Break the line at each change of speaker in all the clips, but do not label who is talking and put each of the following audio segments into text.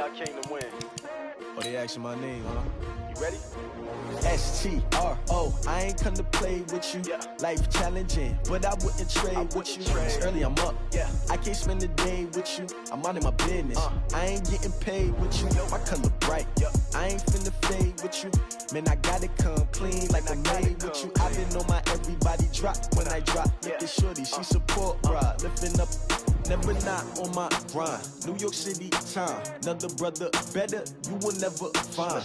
I came to win.
Oh, they asking my name, huh?
You ready?
STRO, I ain't come to play with you.
Yeah.
Life challenging, but I wouldn't trade with you. It's early, I'm up.
Yeah.
I can't spend the day with you. I'm minding my business. I ain't getting paid with you. My color bright. I ain't finna fade with you. Man, I gotta come clean like I made with you. I been on my everybody drop when I drop. Look at shorty, she support ride, lifting up. Never not on my grind. New York City time. Another brother better, you will never find.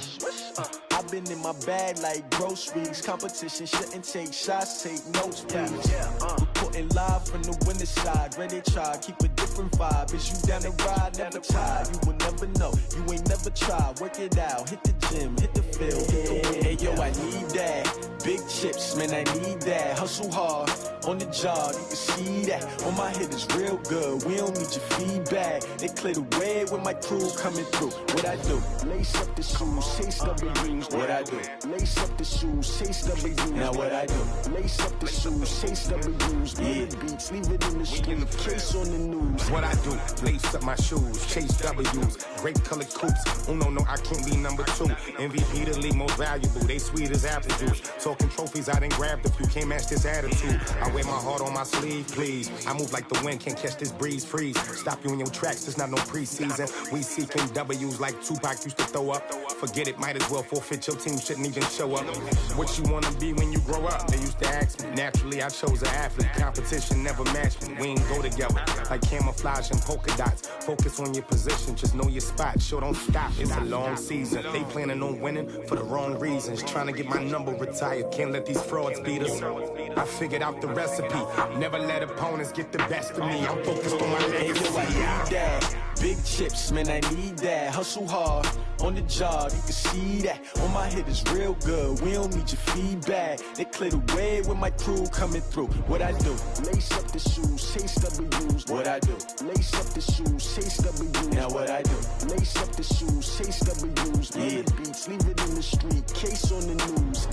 I've been in my bag like groceries. Competition shouldn't take shots, take notes, please. Reporting live from the winter side. Ready to try, keep a different vibe. Is you down the ride? Never tired. You will never know. You ain't never tried. Work it out. Hit the gym, hit the field, hit the wind. Hey yo, I need that. Big chips, man, I need that. Hustle hard on the job, you can see that. On my head is real good. We don't need your feedback. They clear the way when my crew coming through. What I do? Lace up the shoes, chase W's. What I do? Lace up the shoes, chase W's. Now what I do? Lace up the shoes, chase W's. Yeah, beats, leave it in the street. Case on the news.
What I do? Lace up my shoes, chase W's. Grape colored coops. Oh no, I can't be number 2. MVP the league most valuable. They sweet as apple juice. Talking trophies, I done grabbed a few. Can't match this attitude. I wear my heart on my sleeve, please. I move like the wind, can't catch this breeze, freeze. Stop you in your tracks, there's not no preseason. We seeking W's like Tupac used to throw up. Forget it, might as well forfeit, your team shouldn't even show up. What you wanna be when you grow up? They used to ask me. Naturally, I chose an athlete. Competition never matched me. We ain't go together. Like camouflage and polka dots. Focus on your position, just know your spot. Sure, don't stop, it's a long season. They planning on winning for the wrong reasons. Trying to get my number retired, can't let these frauds beat us. I figured out the recipe. Never let opponents get the best of me. I'm focused on my legacy.
Hey, yo, I need that. Big chips, man, I need that. Hustle hard on the job, you can see that. On my head is real good. We don't need your feedback. They clear the way when my crew coming through. What I do? Lace up the shoes, chase W's. What I do? Lace up the shoes, chase W's. Now what I do? Lace up the shoes, chase W's. Yeah, beats, leave it in the street. Case on the news.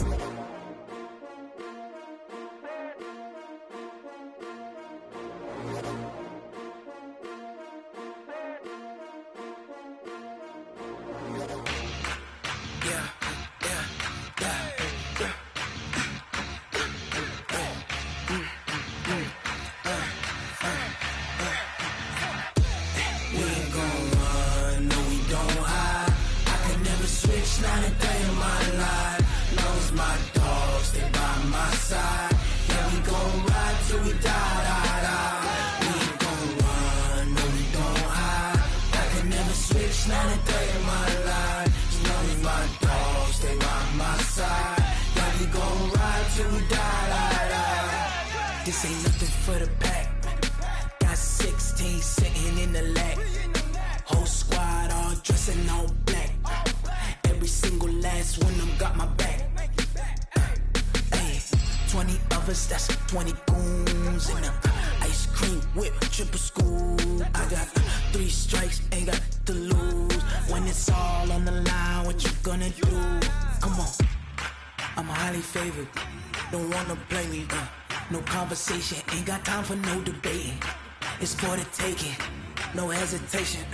This ain't nothing for the pack. Got 16 sitting in the lag. Whole squad all dressing all black. Every single last one of them got my back. Hey, 20 of us, that's 20 goons in them. Ice cream whip, triple scoop. I got 3 strikes, ain't got to lose. When it's all on the line, what you gonna do? Come on, I'm highly favored. Don't wanna play me, no conversation, ain't got time for no debating. It's for the taking, no hesitation.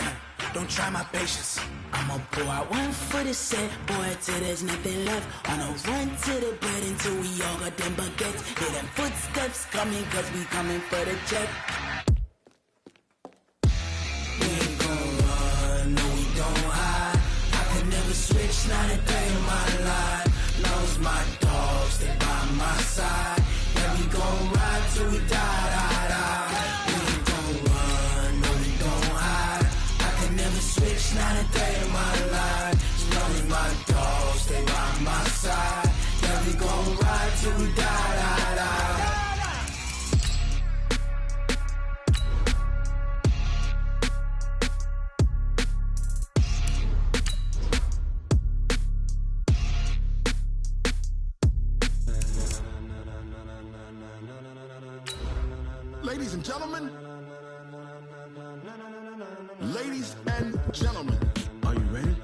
Don't try my patience. I'ma pour out one for the set, boy, till there's nothing left. On a run to the bread until we all got them baguettes. Hear them footsteps coming, cause we coming for the check. We ain't gon' run, no we don't hide. I could never switch, not a day in my life. Lost my dogs, they by my side. Yeah, we gon' ride till we die. We ain't gon' run, no we don't hide. I can never switch, not a day in my life. As long as my dogs stay by my side. Yeah, we gon' ride till we die.
Ladies and gentlemen, ladies and gentlemen,
Are you ready?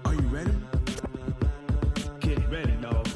Are you ready?
Get ready, dog.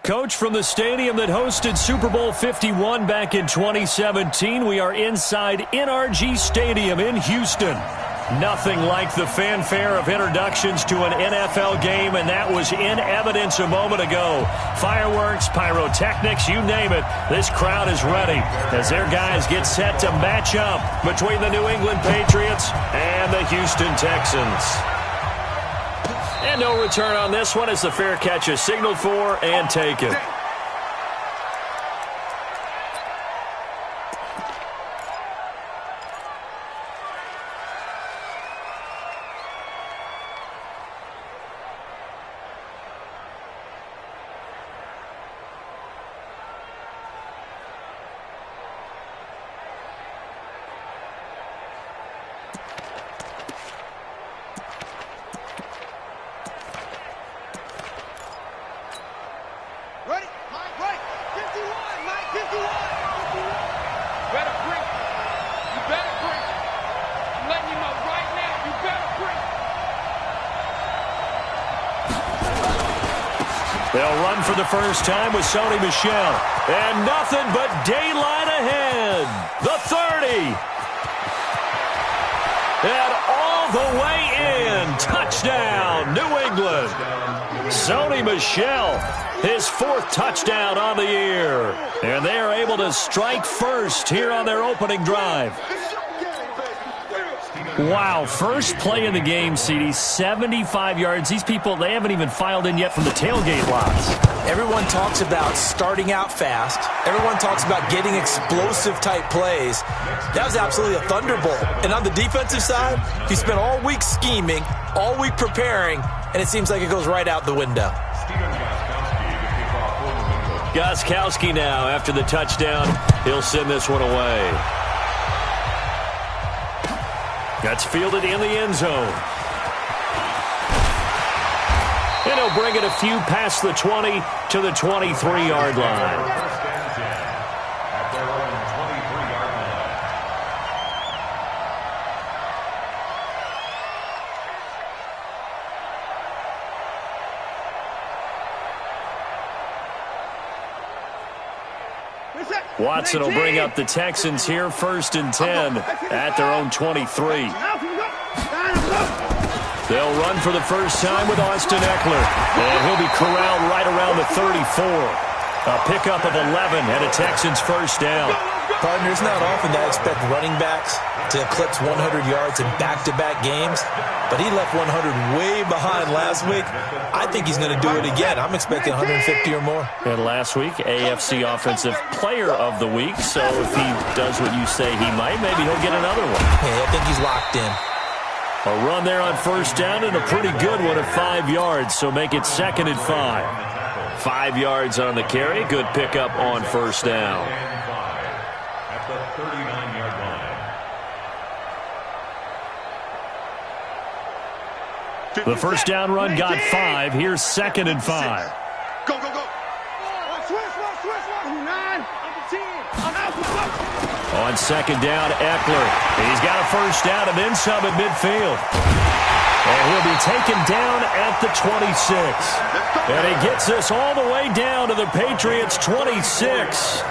Coach, from the stadium that hosted Super Bowl 51 back in 2017, we are inside NRG Stadium in Houston. Nothing like the fanfare of introductions to an NFL game, and that was in evidence a moment ago. Fireworks, pyrotechnics, you name it. This crowd is ready as their guys get set to match up between the New England Patriots and the Houston Texans. And no return on this one as the fair catch is signaled for and taken. They'll run for the first time with Sony Michel. And nothing but daylight ahead. The 30. And all the way in. Touchdown, New England. Sony Michel, his 4th touchdown on the year. And they are able to strike first here on their opening drive. Wow, first play in the game, CD, 75 yards. These people, they haven't even filed in yet from the tailgate lots.
Everyone talks about starting out fast. Everyone talks about getting explosive-type plays. That was absolutely a thunderbolt. And on the defensive side, he spent all week scheming, all week preparing, and it seems like it goes right out the window.
Gostkowski now, after the touchdown, he'll send this one away. That's fielded in the end zone. And he'll bring it a few past the 20 to the 23-yard line. Watson will bring up the Texans here, 1st and 10 at their own 23. They'll run for the first time with Austin Eckler, and he'll be corralled right around the 34. A pickup of 11 and a Texans first down.
Partner, it's not often that I expect running backs to eclipse 100 yards in back-to-back games, but he left 100 way behind last week. I think he's going to do it again. I'm expecting 150 or more.
And last week, AFC Offensive Player of the Week, so if he does what you say he might, maybe he'll get another one.
Yeah, I think he's locked in.
A run there on first down and a pretty good one at 5 yards, so make it 2nd and 5. 5 yards on the carry. Good pickup on first down.
At the 39-yard line.
The first down run got 5. Here's 2nd and 5.
Go, go, go.
On 2nd down, Eckler. He's got a first down and then some at midfield. And he'll be taken down at the 26. And he gets us all the way down to the Patriots' 26.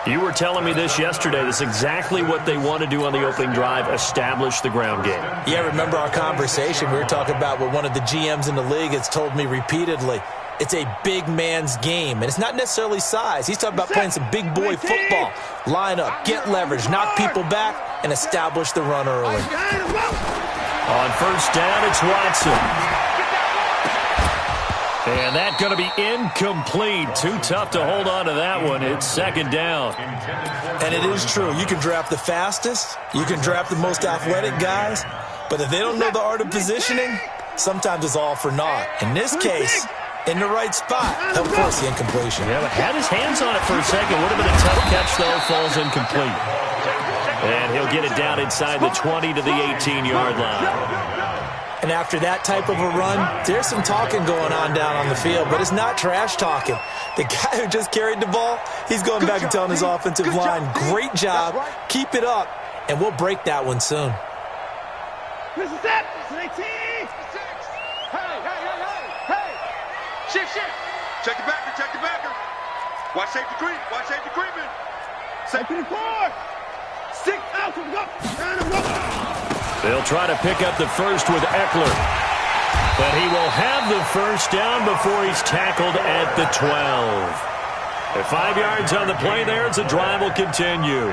You were telling me this yesterday. This is exactly what they want to do on the opening drive, establish the ground game.
Yeah, remember our conversation? We were talking about what one of the GMs in the league has told me repeatedly. It's a big man's game, and it's not necessarily size. He's talking about playing some big boy football. Line up, get leverage, knock people back, and establish the run early.
On first down, it's Watson. And that's going to be incomplete. Too tough to hold on to that one. It's 2nd down.
And it is true. You can draft the fastest. You can draft the most athletic guys. But if they don't know the art of positioning, sometimes it's all for naught. In this case, in the right spot, help force the incompletion.
Yeah, but had his hands on it for a second. Would have been a tough catch, though. Falls incomplete. And he'll get it down inside the 20 to the 18-yard line.
And after that type of a run, there's some talking going on down on the field, but it's not trash talking. The guy who just carried the ball, he's going back and telling his offensive line, great job, keep it up, and we'll break that one soon.
This is it. 18. Hey. Shift.
Check the backer, check the backer. Watch safety creep, watch safety creeping.
Safety to 4. 6 out, go.
They'll try to pick up the first with Eckler. But he will have the first down before he's tackled at the 12. At 5 yards on the play there, the drive will continue.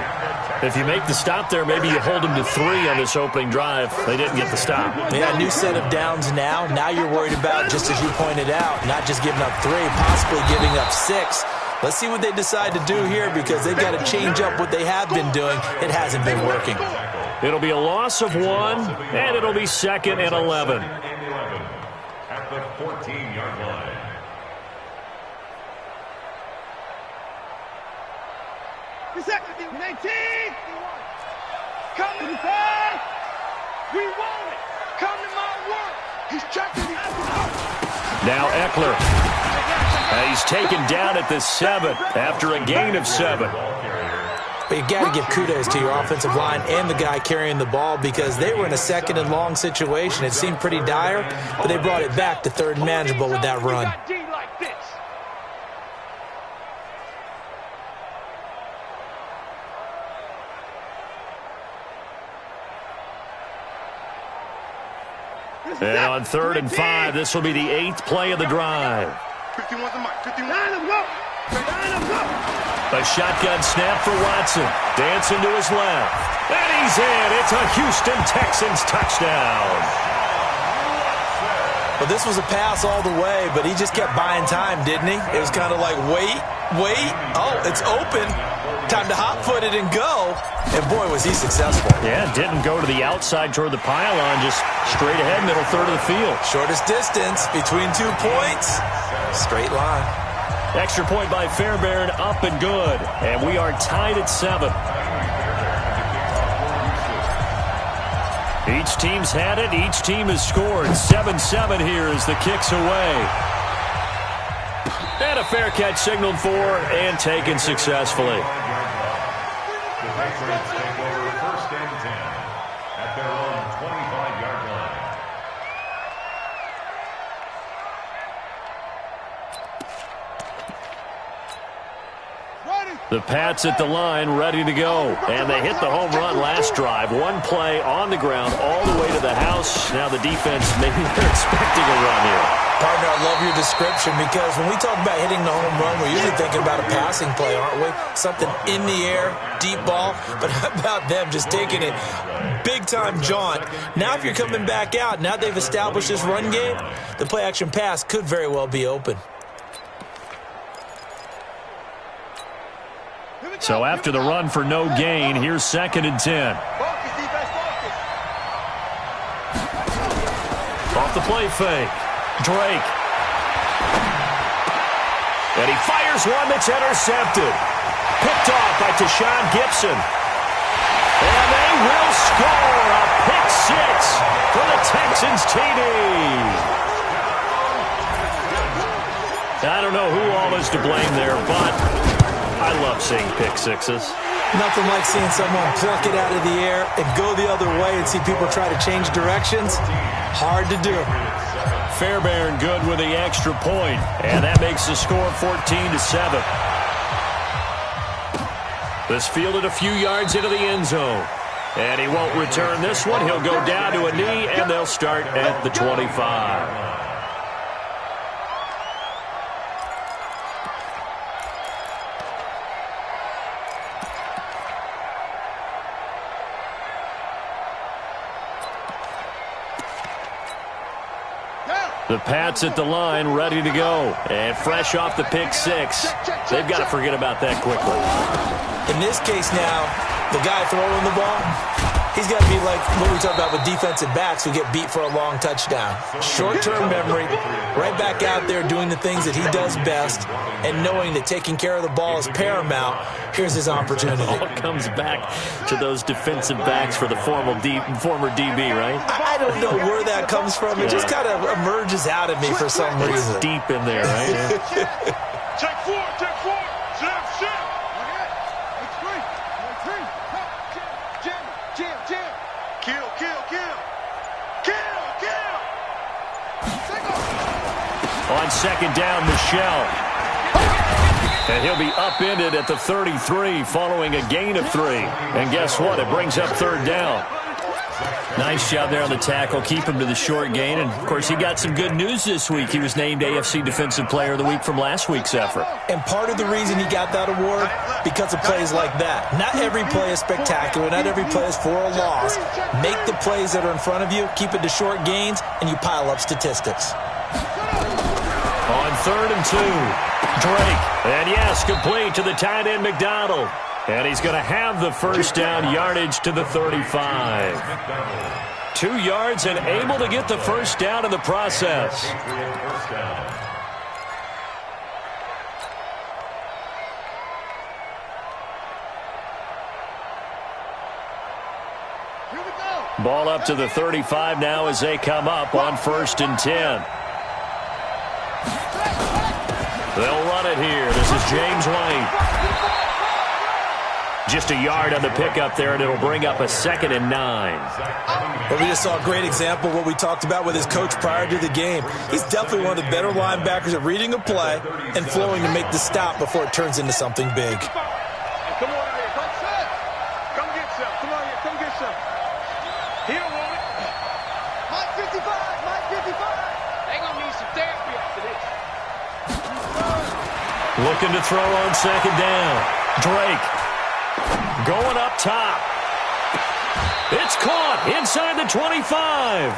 If you make the stop there, maybe you hold them to 3 on this opening drive. They didn't get the stop.
Yeah, new set of downs now. Now you're worried about, just as you pointed out, not just giving up 3, possibly giving up 6. Let's see what they decide to do here because they've got to change up what they have been doing. It hasn't been working.
It'll be a loss of 1, and it'll be 2nd and 11.
At the 14-yard line.
Second, 19. Come to the pass. We want it. Come to my work. He's checking the
Now Eckler. He's taken down at the 7 after a gain of 7.
But you got to give kudos to your offensive line and the guy carrying the ball because they were in a 2nd and long situation. It seemed pretty dire, but they brought it back to 3rd and manageable with that run.
And on 3rd and 5, this will be the 8th play of the drive.
51's the mark. 51.
A shotgun snap for Watson. Dancing to his left. And he's in. It's a Houston Texans touchdown.
Well, this was a pass all the way, but he just kept buying time, didn't he? It was kind of like, wait. Oh, it's open. Time to hot-foot it and go. And, boy, was he successful.
Yeah, didn't go to the outside toward the pylon, just straight ahead, middle third of the field.
Shortest distance between 2 points. Straight line.
Extra point by Fairbairn, up and good. And we are tied at 7. Each team's had it. Each team has scored. 7-7 here as the kick's away. And a fair catch signaled for and taken successfully.
The Patriots take over 1st and 10 at their own 25-yard line.
The Pats at the line, ready to go. And they hit the home run last drive. 1 play on the ground all the way to the house. Now the defense, maybe they're expecting a run here.
Partner, I love your description because when we talk about hitting the home run, we're usually thinking about a passing play, aren't we? Something in the air, deep ball. But how about them just taking it big-time jaunt? Now if you're coming back out, now they've established this run game, the play-action pass could very well be open.
So after the run for no gain, here's 2nd and 10. Off the play fake. Drake. And he fires one that's intercepted. Picked off by Tashawn Gibson. And they will score a pick 6 for the Texans TD. I don't know who all is to blame there, but I love seeing pick 6s.
Nothing like seeing someone pluck it out of the air and go the other way and see people try to change directions. Hard to do.
Fairbairn good with the extra point, and that makes the score 14-7. This fielded a few yards into the end zone, and he won't return this one. He'll go down to a knee, and they'll start at the 25. The Pats at the line, ready to go. And fresh off the pick 6. They've got to forget about that quickly.
In this case now, the guy throwing the ball, he's got to be like what we talk about with defensive backs who get beat for a long touchdown. Short-term memory, right back out there doing the things that he does best, and knowing that taking care of the ball is paramount. Here's his opportunity.
It all comes back to those defensive backs for the former DB, right?
I don't know where that comes from. It just kind of emerges out of me for some reason.
It's deep in there, right?
Check 4, check 4. Jam. Kill.
On second down, Michel. And he'll be upended at the 33 following a gain of 3. And guess what? It brings up third down. Nice job there on the tackle. Keep him to the short gain. And, of course, he got some good news this week. He was named AFC Defensive Player of the Week from last week's effort.
And part of the reason he got that award, because of plays like that. Not every play is spectacular. Not every play is for a loss. Make the plays that are in front of you, keep it to short gains, and you pile up statistics.
On third and 2, Drake. And, yes, complete to the tight end, McDonald. And he's going to have the first down, yardage to the 35. 2 yards and able to get the first down in the process. Ball up to the 35 now as they come up on 1st and 10. They'll run it here. This is James White. Just a yard on the pickup there, and it'll bring up a 2nd and 9.
Well, we just saw a great example of what we talked about with his coach prior to the game. He's definitely one of the better linebackers at reading a play and flowing to make the stop before it turns into something big.
Come on here. Come get some. Come on here. Come get some. He don't want it. Mike 55. Mike 55. They going to need some therapy after this.
Looking to throw on second down. Drake. Going up top. It's caught inside the 25.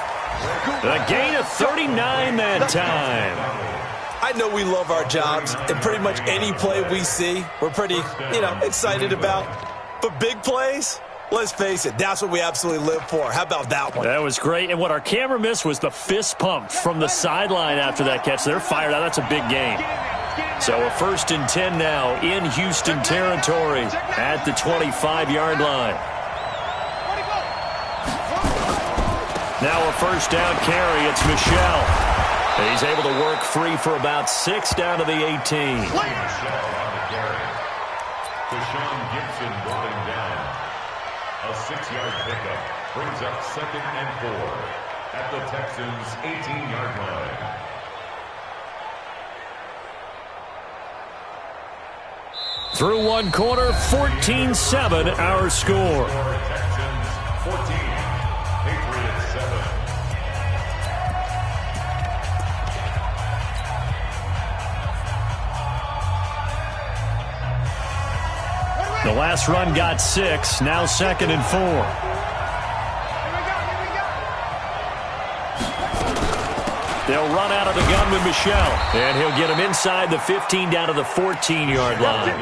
A gain of 39 that time.
I know we love our jobs, and pretty much any play we see, we're pretty, excited about. But big plays, let's face it, that's what we absolutely live for. How about that one?
That was great. And what our camera missed was the fist pump from the sideline after that catch. They're fired out. That's a big gain. So a 1st and 10 now in Houston territory at the 25-yard line. Now a first down carry. It's Michel. He's able to work free for about 6 down to the 18.
Deshaun Gibson brought him down. A 6-yard pickup brings up 2nd and 4 at the Texans' 18-yard line.
Through one quarter, 14-7 our score.
Texans 14, Patriots 7.
The last run got 6, now 2nd and 4. They'll run out of the gun with Michel. And he'll get him inside the 15 down to the 14-yard line.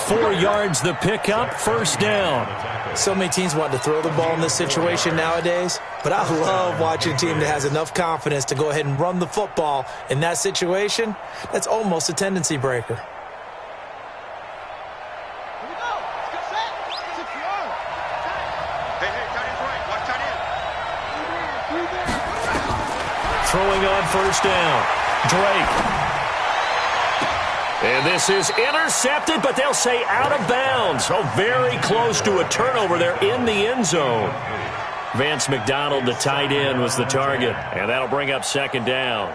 4 yards the pickup, first down.
So many teams want to throw the ball in this situation nowadays, but I love watching a team that has enough confidence to go ahead and run the football in that situation. That's almost a tendency breaker.
Throwing on first down, Drake. And this is intercepted, but they'll say out of bounds. Oh, very close to a turnover there in the end zone. Vance McDonald, the tight end, was the target, and that'll bring up 2nd down.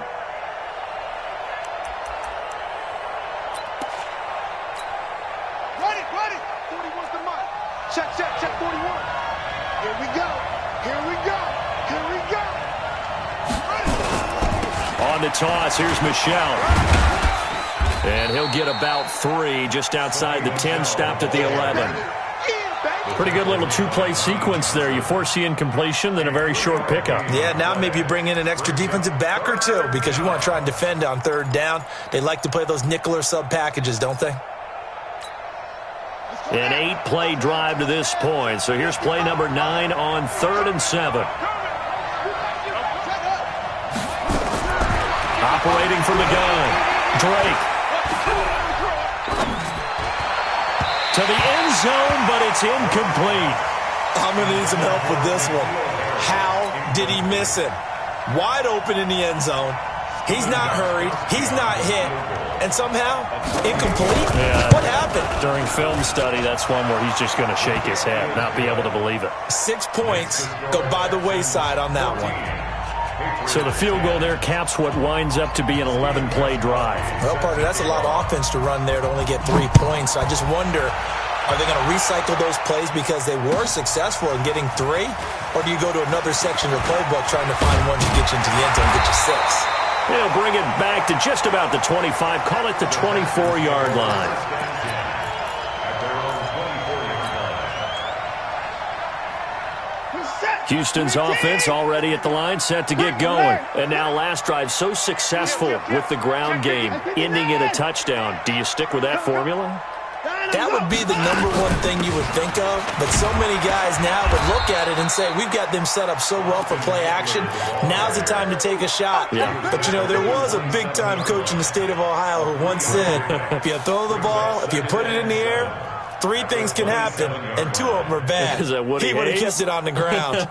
Run it. 41's the mark. Check 41. Here we go.
On the toss, here's Michel. And he'll get about 3 just outside the 10, stopped at the 11. Pretty good little 2-play sequence there. You force the incompletion, then a very short pickup.
Yeah, now maybe you bring in an extra defensive back or 2 because you want to try and defend on 3rd down. They like to play those nickel or sub packages, don't they?
An 8-play drive to this point. So here's play number 9 on 3rd and 7. Operating from the gun, Drake. To the end zone, but it's incomplete.
I'm going to need some help with this one. How did he miss him? Wide open in the end zone. He's not hurried. He's not hit. And somehow, incomplete?
Yeah.
What happened?
During film study, that's one where he's just going to shake his head, not be able to believe it.
6 points go by the wayside on that one.
So the field goal there caps what winds up to be an 11-play drive.
Well, partner, that's a lot of offense to run there to only get 3 points. I just wonder, are they going to recycle those plays because they were successful in getting 3? Or do you go to another section of the playbook trying to find one to get you into the end zone and get you 6?
They'll bring it back to just about the 25. Call it the 24-yard line. Houston's offense already at the line, set to get going. And now last drive so successful with the ground game, ending in a touchdown. Do you stick with that formula?
That would be the #1 thing you would think of, but so many guys now would look at it and say, we've got them set up so well for play action, now's the time to take a shot.
Yeah.
But, you know, there was a big-time coach in the state of Ohio who once said, if you throw the ball, if you put it in the air, 3 things can happen, and 2 of them are bad.
Is that Woody
He would have
Hayes?
kept it on the ground.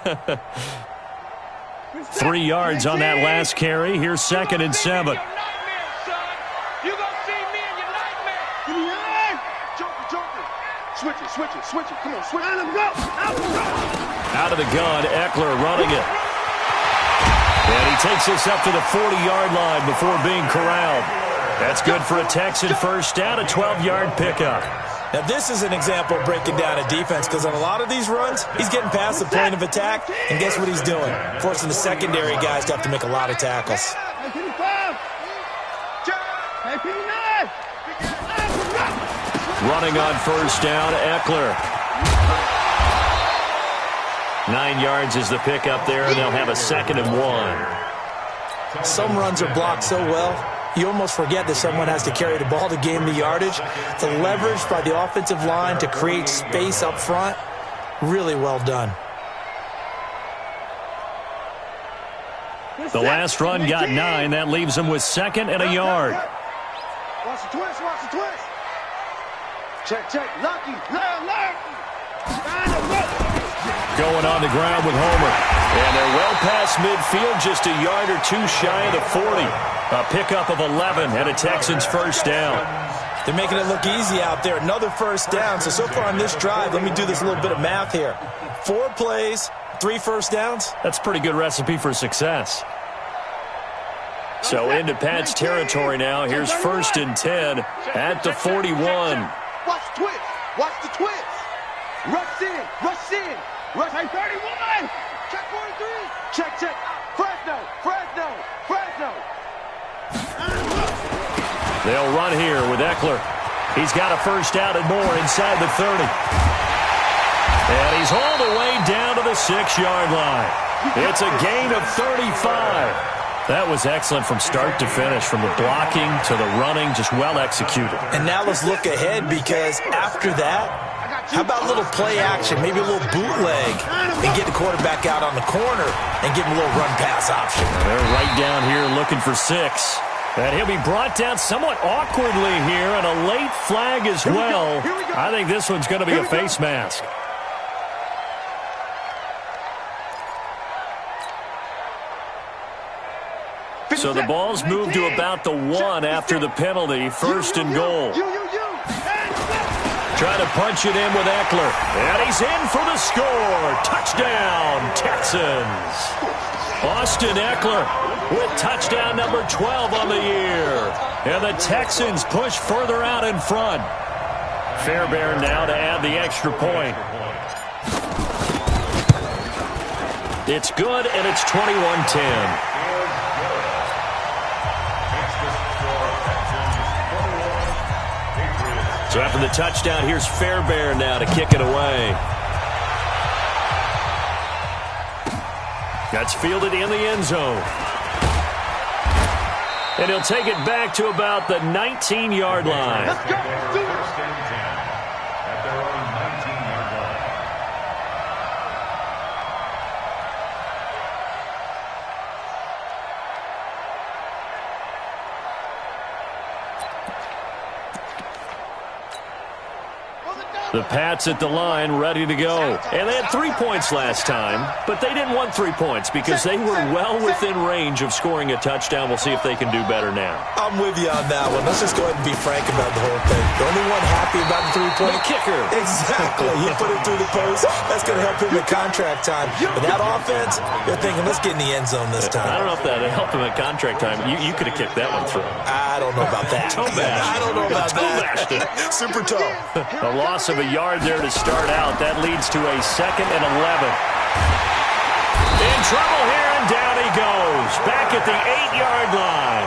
3 yards on that last carry. Here's 2nd and 7.
Switch it. Come on, switch it.
Out of the gun, Eckler running it. And he takes this up to the 40-yard line before being corralled. That's good for a Texan first down, a 12-yard pickup.
Now, this is an example of breaking down a defense because on a lot of these runs, he's getting past the point of attack, and guess what he's doing? Forcing the secondary guys to have to make a lot of tackles.
Running on first down, Eckler. 9 yards is the pickup there, and they'll have a 2nd and 1.
Some runs are blocked so well, you almost forget that someone has to carry the ball to gain the yardage. The leverage by the offensive line to create space up front, really well done.
The last run got 9. That leaves them with 2nd and a yard.
Watch the twist. Check. Lucky.
Going on the ground with Homer. And they're well past midfield, just a yard or 2 shy of the 40. A pickup of 11 and a Texans first down.
They're making it look easy out there. Another first down. So far on this drive, let me do this little bit of math here. 4 plays, 3 first downs.
That's a pretty good recipe for success. So into Pat's territory now. Here's 1st and 10 at the 41.
Watch the twist. Rush in. Rush 31. Check 43. Check. Fresno.
They'll run here with Eckler. He's got a first down and more inside the 30. And he's all the way down to the 6-yard line. It's a gain of 35. That was excellent from start to finish, from the blocking to the running, just well executed.
And now let's look ahead because after that, how about a little play action, maybe a little bootleg, and get the quarterback out on the corner and give him a little run-pass option.
And they're right down here looking for 6. And he'll be brought down somewhat awkwardly here, and a late flag as well. I think this one's going to be a face mask. So the ball's moved to about the 1 after the penalty. 1st and goal. Trying to punch it in with Eckler. And he's in for the score. Touchdown, Texans. Austin Eckler with touchdown number 12 on the year. And the Texans push further out in front. Fairbairn now to add the extra point. It's good, and it's 21-10. So after the touchdown, here's Fairbairn now to kick it away. That's fielded in the end zone. And he'll take it back to about the 19-yard line.
Let's go. Do it.
At their own 19-yard line.
The Pats at the line, ready to go. And they had 3 points last time, but they didn't want 3 points because they were well within range of scoring a touchdown. We'll see if they can do better now.
I'm with you on that one. Let's just go ahead and be frank about the whole thing. The only one happy about the 3-point
kicker.
Exactly. He put it through the post. That's going to help him at contract time. But that offense, they're thinking, let's get in the end zone this time.
I don't know if that helped him at contract time. You could have kicked that one through.
I don't know about that. I don't know about that. Super tall.
A loss of a yard there to start out. That leads to a 2nd and 11. In trouble here, and down he goes. Back at the 8-yard line.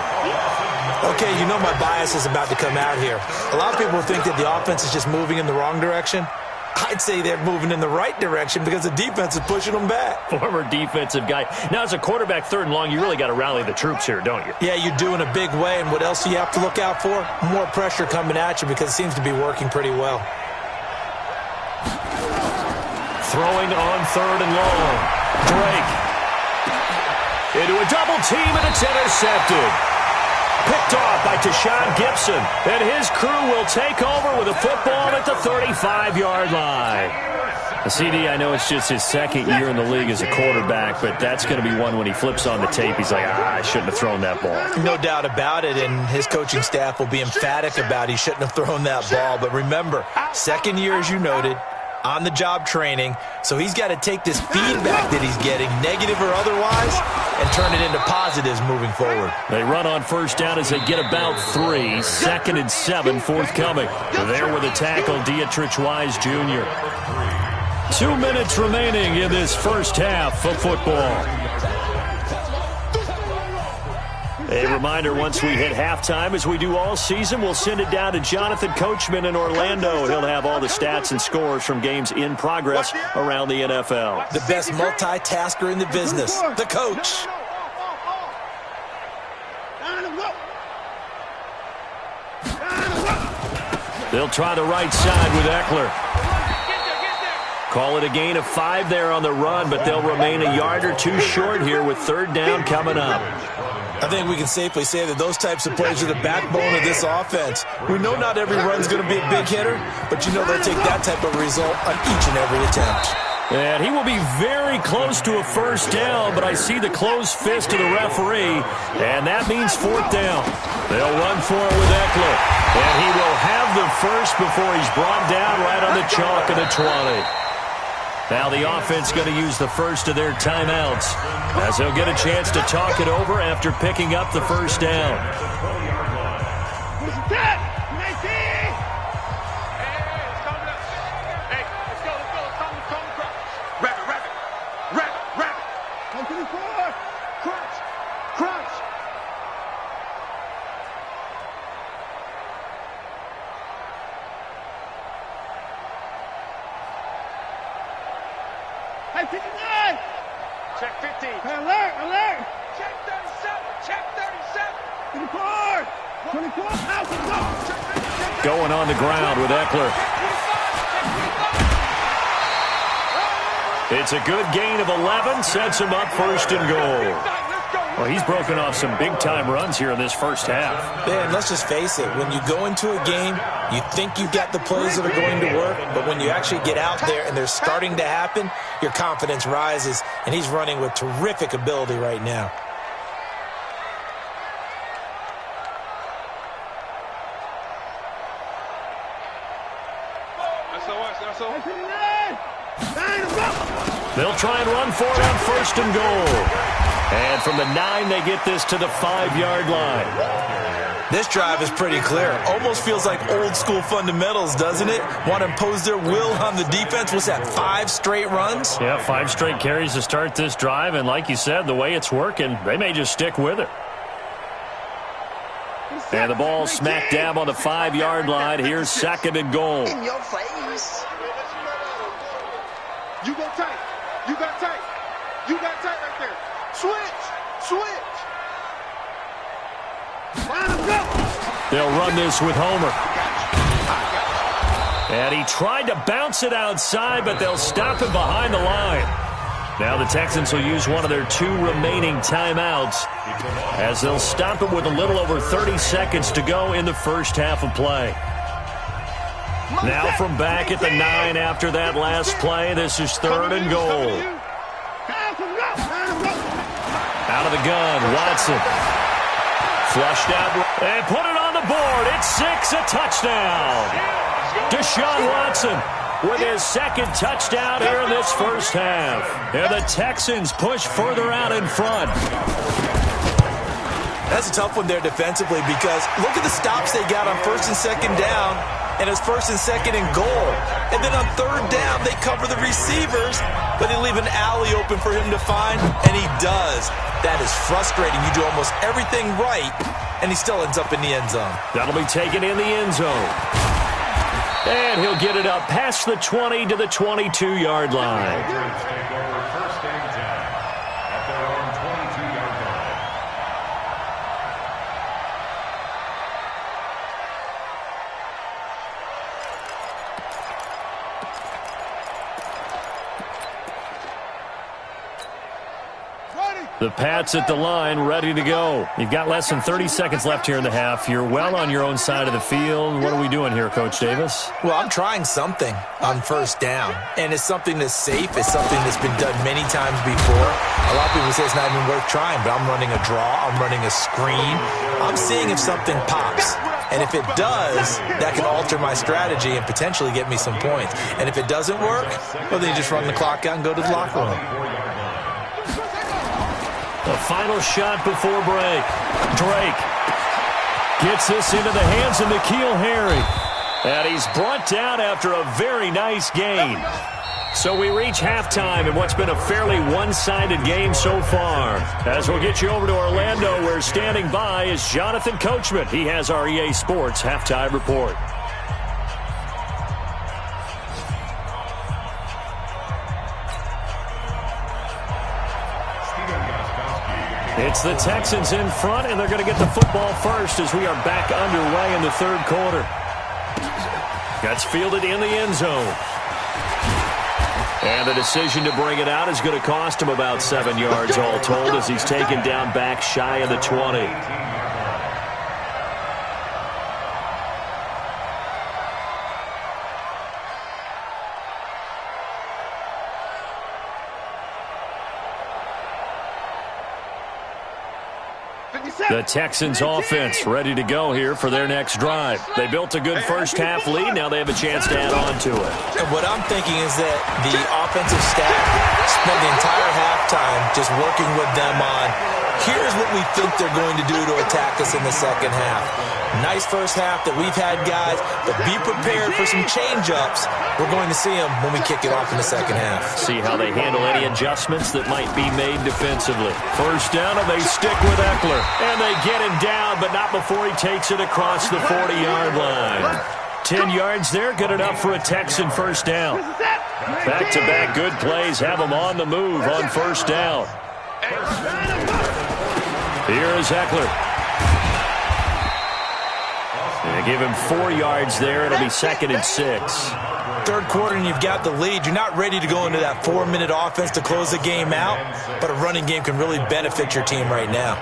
Okay, you know my bias is about to come out here. A lot of people think that the offense is just moving in the wrong direction. I'd say they're moving in the right direction because the defense is pushing them back.
Former defensive guy. Now, as a quarterback, 3rd and long, you really got to rally the troops here, don't you?
Yeah, you do in a big way. And what else do you have to look out for? More pressure coming at you because it seems to be working pretty well.
Throwing on 3rd and long. Drake. Into a double team, and it's intercepted. Picked off by Tashaun Gibson, and his crew will take over with a football at the 35-yard line. CD, I know it's just his 2nd year in the league as a quarterback, but that's going to be one when he flips on the tape. He's like, I shouldn't have thrown that ball.
No doubt about it, and his coaching staff will be emphatic about he shouldn't have thrown that ball. But remember, 2nd year, as you noted, on-the-job training, so he's got to take this feedback that he's getting, negative or otherwise, and turn it into positives moving forward.
They run on 1st down as they get about 3. 2nd and 7 forthcoming. There with a tackle, Dietrich Wise Jr. 2 minutes remaining in this first half of football. A reminder, once we hit halftime, as we do all season, we'll send it down to Jonathan Coachman in Orlando. He'll have all the stats and scores from games in progress around the NFL.
The best multitasker in the business, the coach.
They'll try the right side with Eckler. Call it a gain of 5 there on the run, but they'll remain a yard or 2 short here with 3rd down coming up.
I think we can safely say that those types of plays are the backbone of this offense. We know not every run's going to be a big hitter, but you know they'll take that type of result on each and every attempt.
And he will be very close to a 1st down, but I see the closed fist of the referee, and that means 4th down. They'll run for it with Eckler, and he will have the first before he's brought down right on the chalk of the 20. Now the offense going to use the first of their timeouts as they'll get a chance to talk it over after picking up the 1st down.
Check 15. Alert, alert. Check 37. Check 37. 24. 24. Out.
Going on the ground with Eckler. It's a good gain of 11. Sets him up 1st and goal. Well, he's broken off some big-time runs here in this first half.
Man, let's just face it. When you go into a game, you think you've got the plays that are going to work, but when you actually get out there and they're starting to happen, your confidence rises, and he's running with terrific ability right now.
They'll try and run for it on 1st and goal. And from the 9, they get this to the 5-yard line.
This drive is pretty clear. Almost feels like old-school fundamentals, doesn't it? Want to impose their will on the defense. What's that, 5 straight runs?
Yeah, 5 straight carries to start this drive. And like you said, the way it's working, they may just stick with it. And the ball smack dab on the 5-yard line. Here's 2nd and goal.
In your face. You go tight. You got tight. You got tight right there. Switch.
They'll run this with Homer. And he tried to bounce it outside, but they'll stop him behind the line. Now the Texans will use one of their 2 remaining timeouts as they'll stop him with a little over 30 seconds to go in the first half of play. Now from back at the 9 after that last play, this is 3rd and goal. Out of the gun, Watson. Flushed out and put it on the board. It's 6, a touchdown. Deshaun Watson with his 2nd touchdown here in this first half. And the Texans push further out in front.
That's a tough one there defensively because look at the stops they got on 1st and 2nd down, and it's 1st and 2nd and goal. And then on 3rd down, they cover the receivers, but they leave an alley open for him to find, and he does. That is frustrating. You do almost everything right, and he still ends up in the end zone.
That'll be taken in the end zone. And he'll get it up past the 20 to the 22-yard line.
Take over 1st and 10 at their own 22-yard line.
The Pats at the line, ready to go. You've got less than 30 seconds left here in the half. You're well on your own side of the field. What are we doing here, Coach Davis?
Well, I'm trying something on 1st down, and it's something that's safe. It's something that's been done many times before. A lot of people say it's not even worth trying, but I'm running a draw. I'm running a screen. I'm seeing if something pops. And if it does, that can alter my strategy and potentially get me some points. And if it doesn't work, well, then you just run the clock out and go to the locker room.
The final shot before break. Drake gets this into the hands of N'Keal Harry. And he's brought down after a very nice gain. So we reach halftime in what's been a fairly one-sided game so far. As we'll get you over to Orlando, where standing by is Jonathan Coachman. He has our EA Sports halftime report. It's the Texans in front, and they're going to get the football first as we are back underway in the 3rd quarter. That's fielded in the end zone. And the decision to bring it out is going to cost him about 7 yards all told as he's taken down back shy of the 20. The Texans offense ready to go here for their next drive. They built a good first half lead. Now they have a chance to add on to it.
And what I'm thinking is that the offensive staff spent the entire halftime just working with them on, here's what we think they're going to do to attack us in the second half. Nice first half that we've had, guys, but be prepared for some change-ups. We're going to see them when we kick it off in the second half.
See how they handle any adjustments that might be made defensively. First down, and they stick with Eckler. And they get him down, but not before he takes it across the 40-yard line. 10 yards there, good enough for a Texan first down. Back-to-back good plays have them on the move on first down. Here is Eckler. And give him 4 yards there. It'll be 2nd and 6.
3rd quarter and you've got the lead. You're not ready to go into that 4-minute offense to close the game out, but a running game can really benefit your team right now.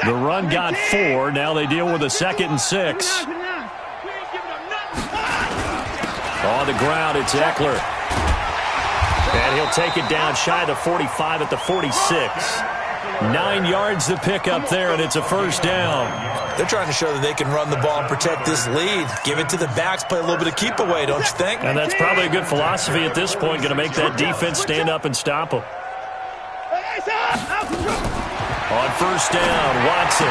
The run got 4. Now they deal with a 2nd and 6. On the ground, it's Eckler. And he'll take it down shy of the 45 at the 46. 9 yards to pick up there, and it's a first down.
They're trying to show that they can run the ball and protect this lead. Give it to the backs, play a little bit of keep away, don't you think?
And that's probably a good philosophy at this point, going to make that defense stand up and stop them. On first down, Watson.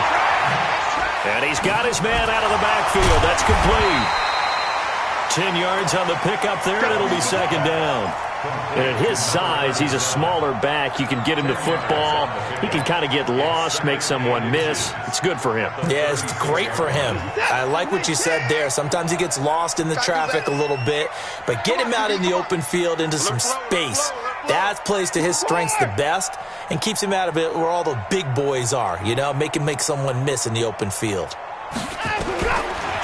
And he's got his man out of the backfield. That's complete. 10 yards on the pickup there, and it'll be 2nd down. And at his size, he's a smaller back. You can get him to football. He can kind of get lost, make someone miss. It's good for him.
Yeah, it's great for him. I like what you said there. Sometimes he gets lost in the traffic a little bit, but get him out in the open field into some space. That plays to his strengths the best and keeps him out of it where all the big boys are, you know, make him make someone miss in the open field.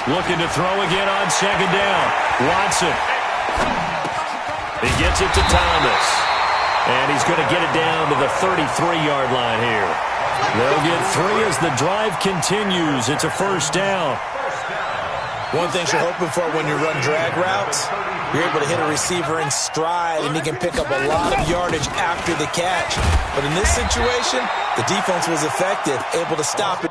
Looking to throw again on 2nd down. Watson. He gets it to Thomas. And he's going to get it down to the 33-yard line here. They'll get 3 as the drive continues. It's a first down.
One thing you're hoping for when you run drag routes, you're able to hit a receiver in stride, and he can pick up a lot of yardage after the catch. But in this situation, the defense was effective, able to stop it.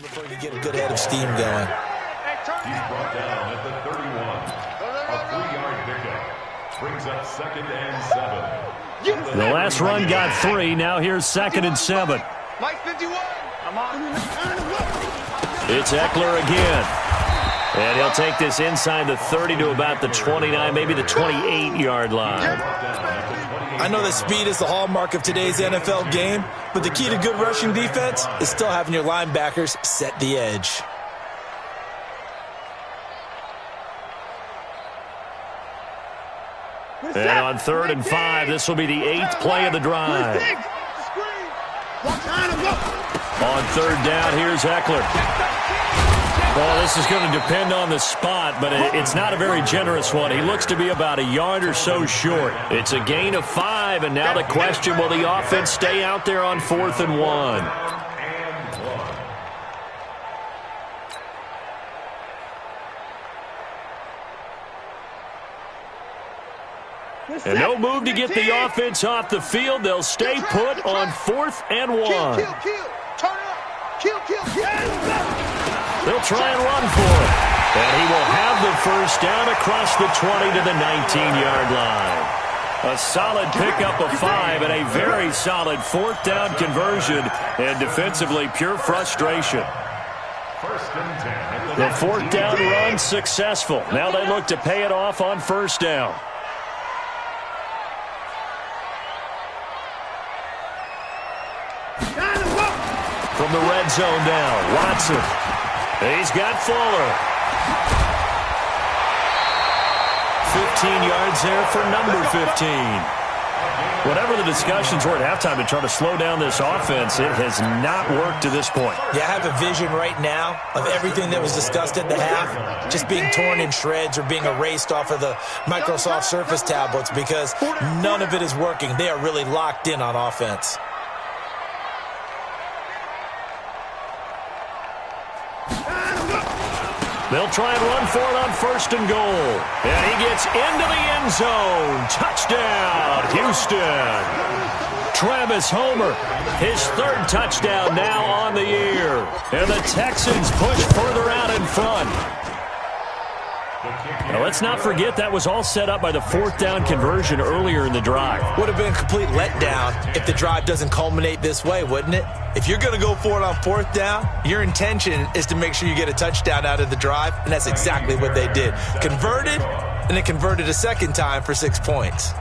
Before you get a good head of steam going.
He's brought down at the 31. A 3-yard pickup. Brings up 2nd and 7.
The last run got 3. Now here's 2nd and 7.
Mike 51. I'm on.
It's Eckler again. And he'll take this inside the 30 to about the 29, maybe the 28-yard line.
I know that speed is the hallmark of today's NFL game, but the key to good rushing defense is still having your linebackers set the edge.
And on 3rd and 5, this will be the 8th play of the drive. On 3rd down, here's Eckler. Well, this is going to depend on the spot, but it's not a very generous one. He looks to be about a yard or so short. It's a gain of 5, and now the question, will the offense stay out there on 4th and 1? And no move to get the offense off the field. They'll stay put on 4th and 1.
Turn up. Kill.
They'll try and run for it. And he will have the first down across the 20 to the 19-yard line. A solid pickup of 5 and a very solid 4th down conversion. And defensively, pure frustration. The 4th down run successful. Now they look to pay it off on 1st down. From the red zone now, Watson. He's got Fuller. 15 yards there for number 15. Whatever the discussions were at halftime to try to slow down this offense, it has not worked to this point.
Yeah, I have a vision right now of everything that was discussed at the half just being torn in shreds or being erased off of the Microsoft Surface tablets because none of it is working. They are really locked in on offense.
They'll try and run for it on 1st and goal. And he gets into the end zone. Touchdown, Houston. Travis Homer, his 3rd touchdown now on the year. And the Texans push further out in front. Now, let's not forget that was all set up by the 4th down conversion earlier in the drive.
Would have been a complete letdown if the drive doesn't culminate this way, wouldn't it? If you're going to go for it on 4th down, your intention is to make sure you get a touchdown out of the drive, and that's exactly what they did. Converted, and then converted a 2nd time for 6 points.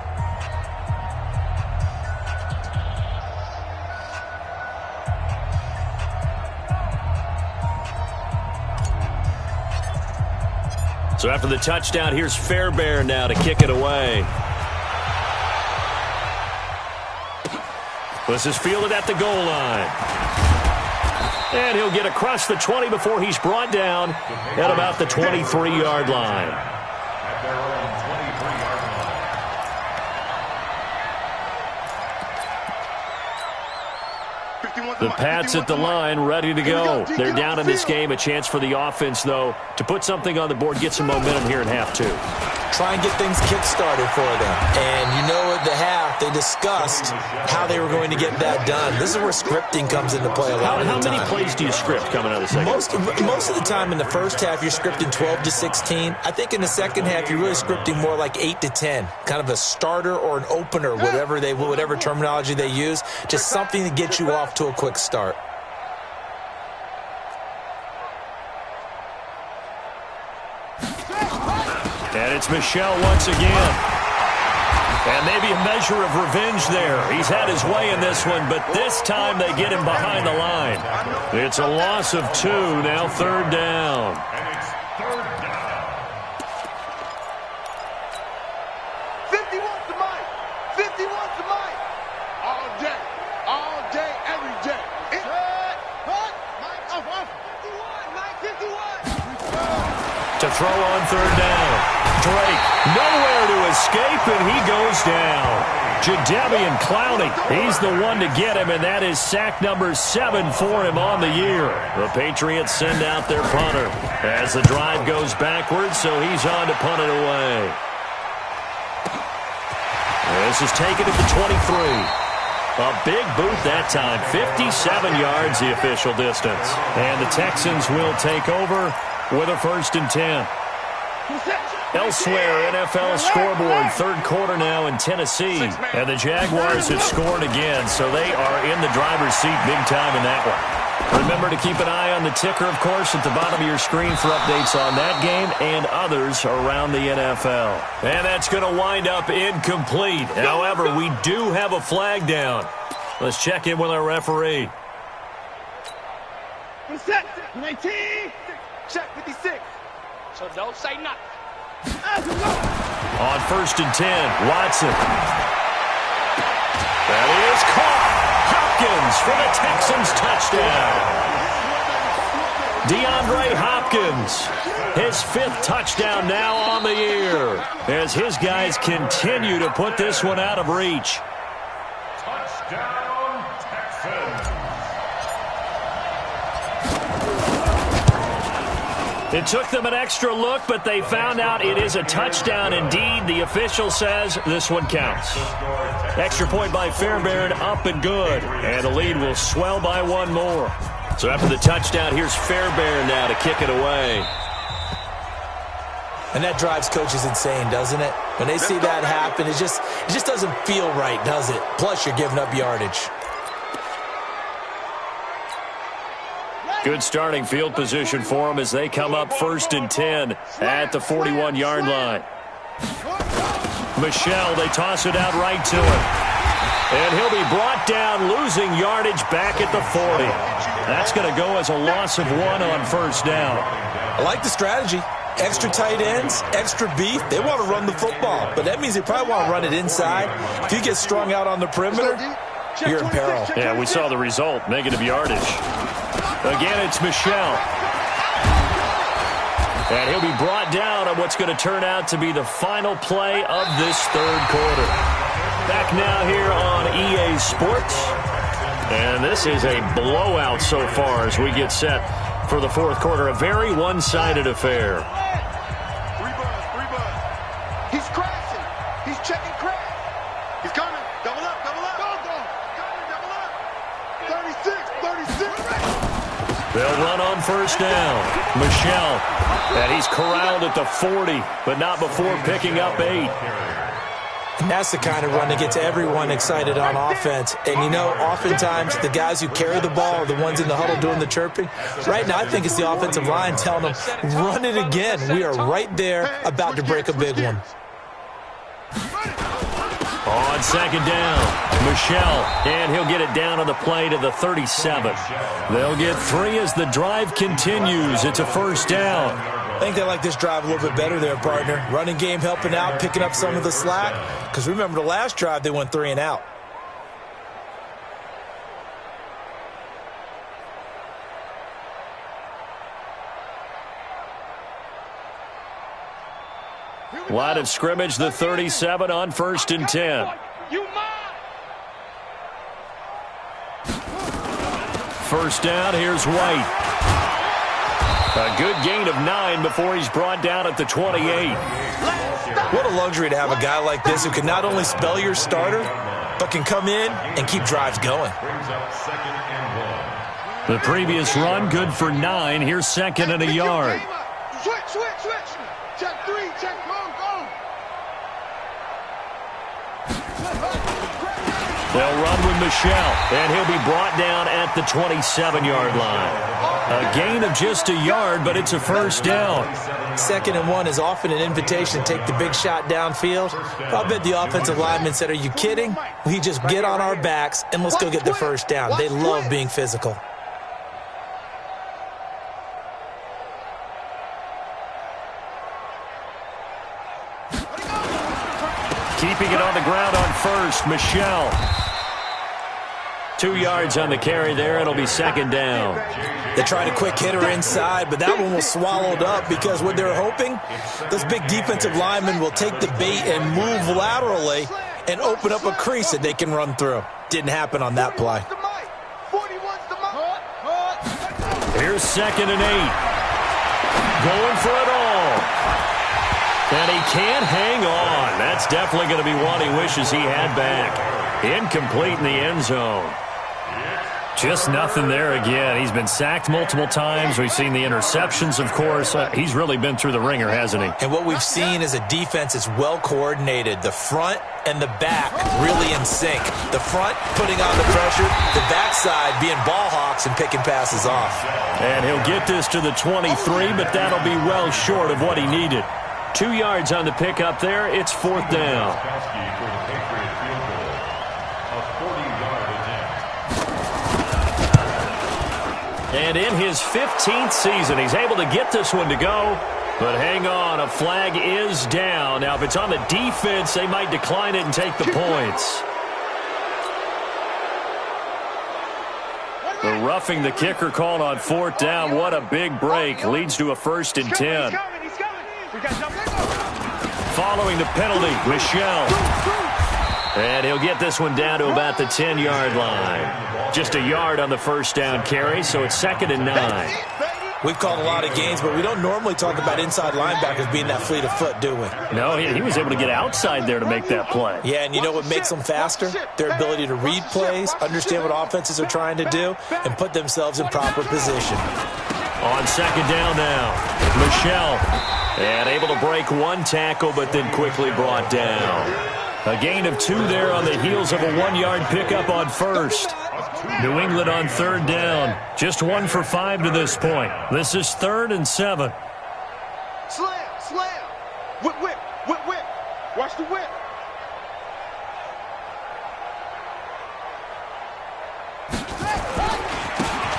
So after the touchdown, here's Fairbairn now to kick it away. This is fielded at the goal line. And he'll get across the 20 before he's brought down at about the 23-yard line.
At their own 23-yard line.
The Pats at the line, ready to go. They're down in this game. A chance for the offense, though, to put something on the board, get some momentum here in half two.
Try and get things kick-started for them. And you know at the half, they discussed how they were going to get that done. This is where scripting comes into play a lot of the time.
How many plays do you script coming out of the second?
Most of the time in the first half, you're scripting 12 to 16. I think in the second half, you're really scripting more like 8 to 10. Kind of a starter or an opener, whatever terminology they use. Just something to get you off to a quick start.
And it's Michel once again. And maybe a measure of revenge there. He's had his way in this one, but this time they get him behind the line. It's a loss of 2, now third down.
And it's third down.
51's the mic. 51's the mic. All day, every day. Mike 51.
To throw on third down. Drake, nowhere to escape, and he goes down. Jadeveon Clowney, he's the one to get him, and that is sack number 7 for him on the year. The Patriots send out their punter as the drive goes backwards, so he's on to punt it away. This is taken at the 23. A big boot that time, 57 yards the official distance. And the Texans will take over with a 1st and 10. Elsewhere, NFL scoreboard, third quarter now in Tennessee. And the Jaguars have scored again, so they are in the driver's seat big time in that one. Remember to keep an eye on the ticker, of course, at the bottom of your screen for updates on that game and others around the NFL. And that's going to wind up incomplete. However, we do have a flag down. Let's check in with our referee.
Set, 19, check 56. So don't say nothing.
On 1st and 10, Watson. That is caught. Hopkins for the Texans touchdown. DeAndre Hopkins, his 5th touchdown now on the year as his guys continue to put this one out of reach.
Touchdown, Texans.
It took them an extra look, but they found out it is a touchdown indeed. The official says this one counts. Extra point by Fairbairn, up and good. And the lead will swell by 1 more. So after the touchdown, here's Fairbairn now to kick it away.
And that drives coaches insane, doesn't it? When they see that happen, it just doesn't feel right, does it? Plus, you're giving up yardage.
Good starting field position for them as they come up 1st and 10 at the 41-yard line. Michel, they toss it out right to him. And he'll be brought down, losing yardage back at the 40. That's going to go as a loss of 1 on 1st down.
I like the strategy. Extra tight ends, extra beef. They want to run the football, but that means they probably want to run it inside. If you get strung out on the perimeter, you're in peril.
Yeah, we saw the result, negative yardage. Again, it's Michel. And he'll be brought down on what's going to turn out to be the final play of this third quarter. Back now here on EA Sports. And this is a blowout so far as we get set for the fourth quarter. A very one-sided affair.
3 buds. He's crashing. He's checking crash. He's coming. Double up. Coming, double up. 36.
They'll run on 1st down. Michel. And he's corralled at the 40, but not before picking up 8.
And that's the kind of run that gets everyone excited on offense. And, you know, oftentimes the guys who carry the ball are the ones in the huddle doing the chirping. Right now, I think it's the offensive line telling them, run it again. We are right there about to break a big one.
On 2nd down, Michel, and he'll get it down on the play to the 37. They'll get 3 as the drive continues. It's a 1st down.
I think they like this drive a little bit better there, partner. Running game helping out, picking up some of the slack. Because remember, the last drive, they went 3 and out.
Line of scrimmage, the 37 on 1st and 10. first down. Here's White. A good gain of 9 before he's brought down at the 28.
What a luxury to have a guy like this who can not only spell your starter, but can come in and keep drives going.
The previous run, good for 9. Here's second and a yard.
Switch. Check 3, check, go.
They'll run with Michel, and he'll be brought down at the 27-yard line. A gain of just a yard, but it's a first down.
2nd and 1 is often an invitation to take the big shot downfield. I'll bet the offensive lineman said, are you kidding? We just get on our backs and let's go get the first down. They love being physical.
Keeping it on the ground on first, Michel. 2 yards on the carry there. It'll be second down.
They tried a quick hitter inside, but that one was swallowed up because what they're hoping, those big defensive linemen will take the bait and move laterally and open up a crease that they can run through. Didn't happen on that play.
Here's second and 8. Going for it all. And he can't hang on. That's definitely going to be one he wishes he had back. Incomplete in the end zone. Just nothing there again. He's been sacked multiple times. We've seen the interceptions, of course. He's really been through the ringer, hasn't he?
And what we've seen is a defense that's well coordinated. The front and the back really in sync. The front putting on the pressure. The backside being ball hawks and picking passes off.
And he'll get this to the 23, but that'll be well short of what he needed. 2 yards on the pickup there. It's fourth down. And in his 15th season, he's able to get this one to go. But hang on, a flag is down. Now, if it's on the defense, they might decline it and take the points. The roughing the kicker called on fourth down. What a big break. Leads to a 1st and 10. Following the penalty, Michel. And he'll get this one down to about the 10-yard line. Just a yard on the first down carry, so it's 2nd and 9.
We've called a lot of games, but we don't normally talk about inside linebackers being that fleet of foot, do we?
No, he was able to get outside there to make that play.
Yeah, and you know what makes them faster? Their ability to read plays, understand what offenses are trying to do, and put themselves in proper position.
On second down now, Michel. And able to break one tackle, but then quickly brought down. A gain of 2 there on the heels of a 1-yard pickup on first. New England on third down. Just 1 for 5 to this point. This is 3rd and 7.
Slam. Whip. Watch the whip.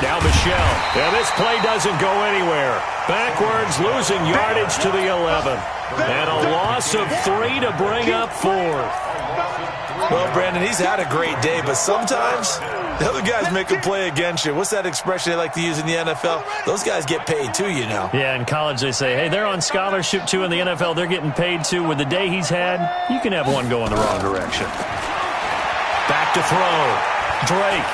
Now Michel. And this play doesn't go anywhere. Backwards, losing yardage to the 11. And a loss of 3 to bring up 4th.
Well, Brandon, he's had a great day, but sometimes the other guys make a play against you. What's that expression they like to use in the NFL? Those guys get paid too, you know.
Yeah, in college they say, hey, they're on scholarship too. In the NFL, they're getting paid too. With the day he's had, you can have one go in the wrong direction. Back to throw. Drake.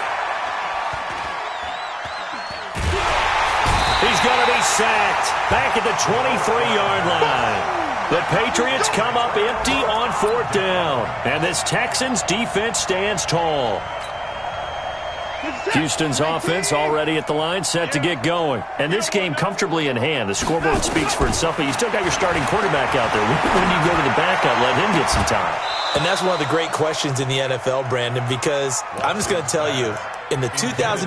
He's going to be sacked back at the 23-yard line. The Patriots come up empty on fourth down. And this Texans defense stands tall. Houston's offense already at the line, set to get going. And this game comfortably in hand. The scoreboard speaks for itself, but you still got your starting quarterback out there. When do you go to the backup, let him get some time?
And that's one of the great questions in the NFL, Brandon, because I'm just going to tell you, in the 2015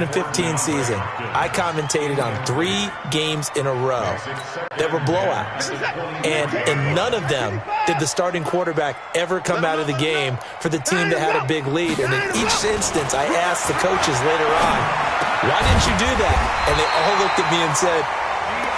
season, I commentated on 3 games in a row that were blowouts. And in none of them did the starting quarterback ever come out of the game for the team that had a big lead. And in each instance, I asked the coaches later on, why didn't you do that? And they all looked at me and said,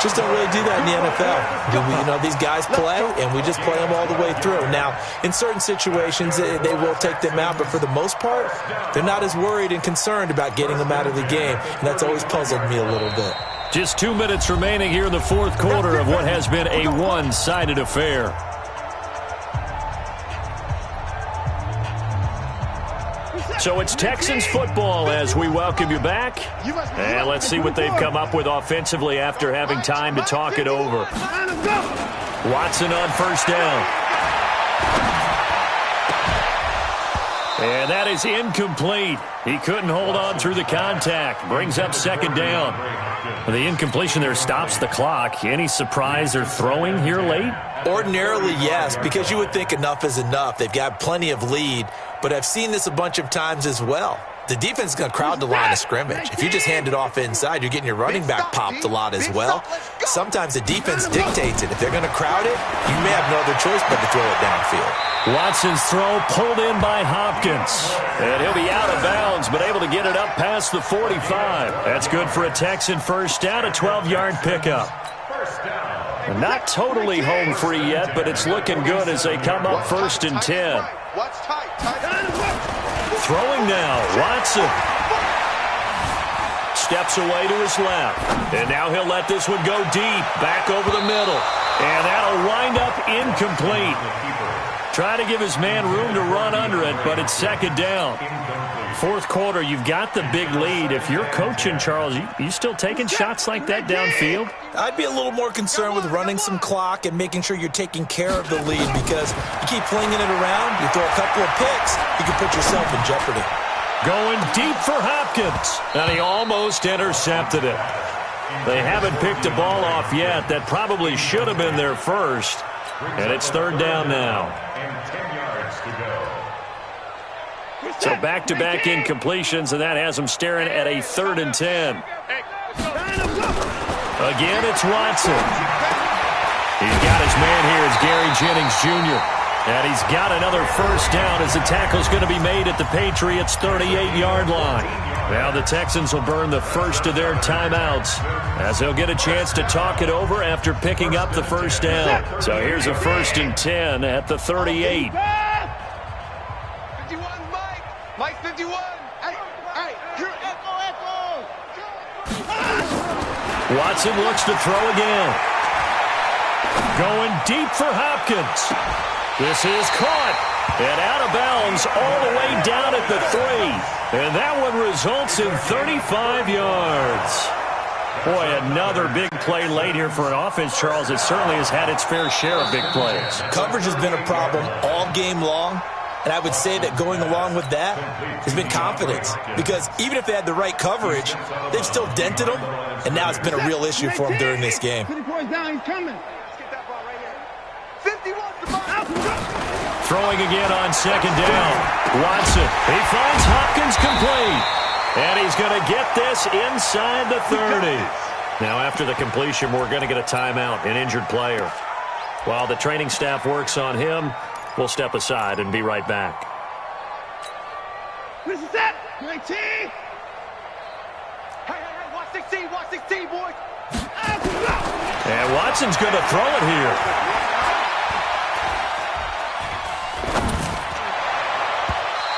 just don't really do that in the NFL. You know, these guys play, and we just play them all the way through. Now, in certain situations, they will take them out, but for the most part, they're not as worried and concerned about getting them out of the game, and that's always puzzled me a little bit.
Just 2 minutes remaining here in the fourth quarter of what has been a one-sided affair. So it's Texans football as we welcome you back. And let's see what they've come up with offensively after having time to talk it over. Watson on first down. And that is incomplete. He couldn't hold on through the contact. Brings up second down. The incompletion there stops the clock. Any surprise they're throwing here late?
Ordinarily, yes, because you would think enough is enough. They've got plenty of lead, but I've seen this a bunch of times as well. The defense is going to crowd the line of scrimmage. If you just hand it off inside, you're getting your running back popped a lot as well. Sometimes the defense dictates it. If they're going to crowd it, you may have no other choice but to throw it downfield.
Watson's throw pulled in by Hopkins. And he'll be out of bounds, but able to get it up past the 45. That's good for a Texan first down, a 12-yard pickup. Not totally home free yet, but it's looking good as they come up first and 10. Throwing now, Watson. Steps away to his left. And now he'll let this one go deep, back over the middle. And that'll wind up incomplete. Try to give his man room to run under it, but it's second down. Fourth quarter, you've got the big lead. If you're coaching, Charles, you still taking shots like that downfield?
I'd be a little more concerned with running some clock and making sure you're taking care of the lead, because you keep flinging it around, you throw a couple of picks, you can put yourself in jeopardy.
Going deep for Hopkins, and he almost intercepted it. They haven't picked a ball off yet. That probably should have been their first, and it's third down now.
And 10 yards to go.
So back-to-back incompletions, and that has them staring at a 3rd and 10. Again, it's Watson. He's got his man here. It's Gary Jennings Jr. And he's got another first down as the tackle's going to be made at the Patriots' 38-yard line. Now the Texans will burn the first of their timeouts as they'll get a chance to talk it over after picking up the first down. So here's a 1st and 10 at the 38.
51, Mike. Mike 51. Hey, echo.
Watson looks to throw again. Going deep for Hopkins. This is caught and out of bounds all the way down at the 3. And that one results in 35 yards. Boy, another big play late here for an offense, Charles. It certainly has had its fair share of big plays.
Coverage has been a problem all game long. And I would say that going along with that has been confidence. Because even if they had the right coverage, they've still dented them. And now it's been a real issue for them during this game.
Throwing again on second down. Watson, he finds Hopkins complete. And he's going to get this inside the 30. Now after the completion, we're going to get a timeout, an injured player. While the training staff works on him, we'll step aside and be right back.
This is it. 19. Hey, watch 16, boys.
And Watson's going to throw it here.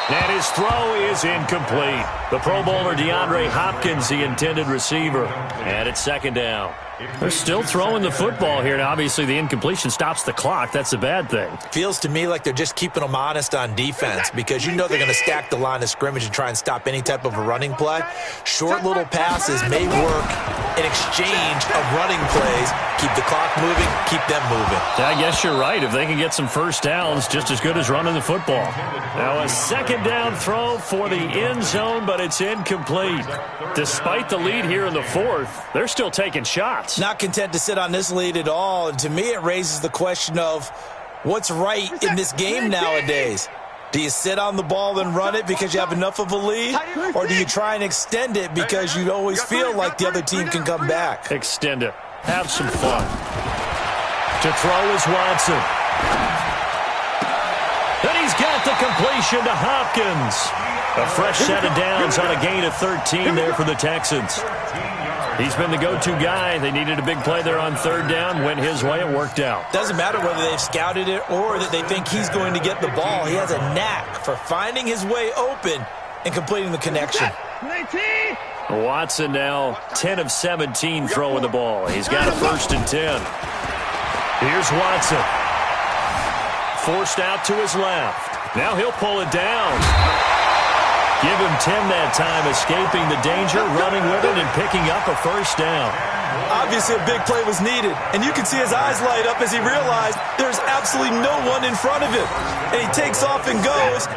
And his throw is incomplete. The Pro Bowler DeAndre Hopkins, the intended receiver. And it's second down. They're still throwing the football here. Now, obviously, the incompletion stops the clock. That's the bad thing.
Feels to me like they're just keeping them honest on defense, because you know they're going to stack the line of scrimmage and try and stop any type of a running play. Short little passes may work in exchange of running plays. Keep the clock moving, keep them moving.
I guess you're right. If they can get some first downs, just as good as running the football. Now a second down throw for the end zone, but it's incomplete. Despite the lead here in the fourth, they're still taking shots.
Not content to sit on this lead at all. And to me, it raises the question of what's right in this game nowadays. Do you sit on the ball and run it because you have enough of a lead? Or do you try and extend it because you always feel like the other team can come back?
Extend it. Have some fun. To throw is Watson. And he's got the completion to Hopkins. A fresh set of downs on a gain of 13 there for the Texans. He's been the go-to guy. They needed a big play there on third down. Went his way. It worked out.
Doesn't matter whether they've scouted it or that they think he's going to get the ball. He has a knack for finding his way open and completing the connection.
Watson now 10 of 17 throwing the ball. He's got a 1st and 10. Here's Watson. Forced out to his left. Now he'll pull it down. Give him 10 that time, escaping the danger, running with it, and picking up a first down.
Obviously, a big play was needed, and you can see his eyes light up as he realized there's absolutely no one in front of him. And he takes off and goes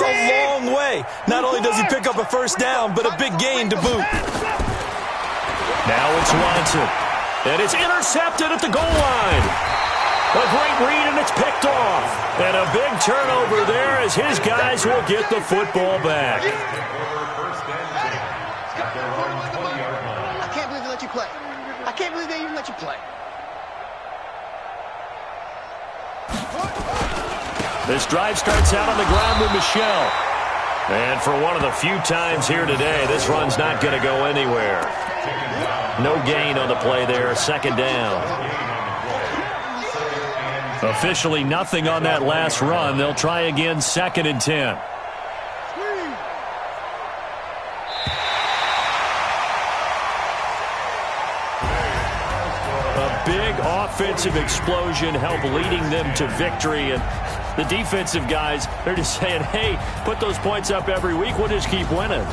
a long way. Not only does he pick up a first down, but a big gain to boot.
Now it's Watson, and it's intercepted at the goal line. A great read, and it's picked off. And a big turnover there as his guys will get the football back.
I can't believe they let you play. I can't believe they even let you play.
This drive starts out on the ground with Michel. And for one of the few times here today, this run's not going to go anywhere. No gain on the play there, second down. Officially nothing on that last run. They'll try again, 2nd and 10. A big offensive explosion helped leading them to victory. And the defensive guys, they're just saying, hey, put those points up every week. We'll just keep winning.